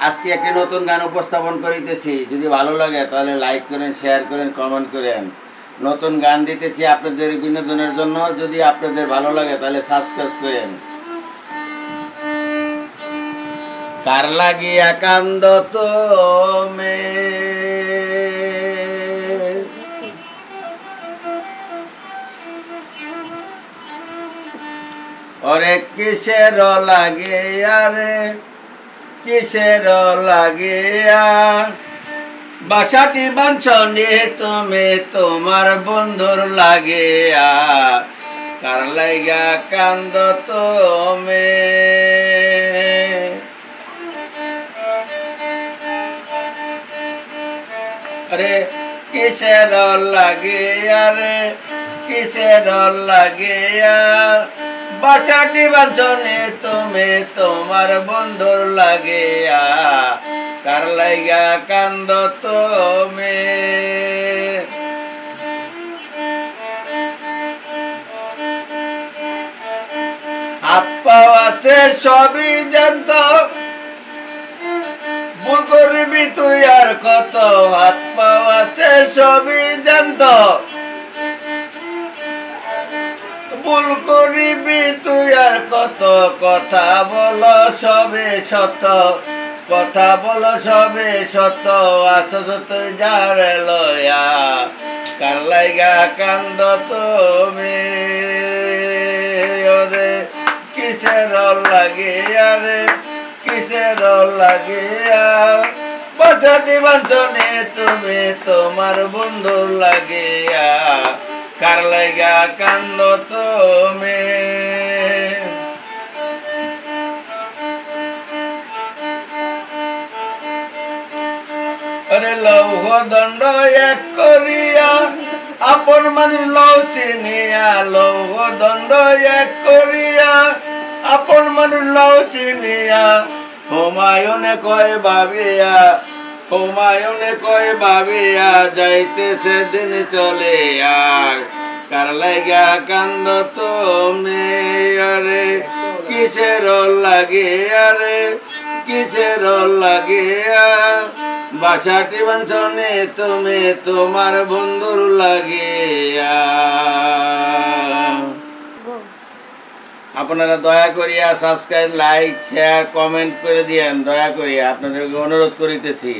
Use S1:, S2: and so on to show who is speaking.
S1: আজকে একটি নতুন গান উপস্থাপন করিতেছি। যদি ভালো লাগে তাহলে লাইক করেন, শেয়ার করেন, কমেন্ট করেন। নতুন গান দিতেছি আপনাদের বিনোদনের জন্য। যদি আপনাদের ভালো লাগে তাহলে সাবস্ক্রাইব করেন। কার লাগিয়া কান্দ তুমি, ওরে কিসের লাগিয়া রে, কিসের লাগিয়া বাসাটি বাঞ্ছনে তুমি তোমার বন্ধুর লাগিয়া। কার লাগিয়া কান্দ তুমি, রে কিসের লাগিয়া রে, কিসের লাগিয়া বাসাটি বাঞ্ছনে তুমি তোমার বন্ধুর লাগিয়া। কার লাগিয়া কান্দ তুমি, হাত পাও আছে সবই জানত, ভুল করবি তুই আর কত। হাত পাও আছে সবই জানত, ভুল করিবি তুই আর কত। কথা বলো সবে সত, কথা বলো সবে সত। আছো তুই যারে লয়া, কার লাইগা কান্দ তুমি, ওরে কিসের লাগিয়া রে, কিসের লাগিয়া বাঁচাটি বাঁচনে তুমি তোমার বন্ধুর লাগিয়া। কার লাইগা কান্দ তুমি, আরে লৌহ দণ্ড এক করিয়া আপন মানুষ লও চিনিয়া। লৌহ দণ্ড এক করিয়া আপন মানুষ লও চিনিয়া। হুমায়ুনে কয় ভাবিয়া, হুমায়ুনে কয় ভাবিয়া যাইতেছে দিন চলে আর। কার লাইগা কান্দ তুমি, আরে কিসের লাগিয়া রে, কিসের লাগিয়া বাসাটি বাঞ্ছনে তুমি তোমার বন্ধুর লাগিয়া। আপনারা দয়া করিয়া সাবস্ক্রাইব, লাইক, শেয়ার, কমেন্ট করে দিয়েন। দয়া করিয়া আপনাদেরকে অনুরোধ করিতেছি।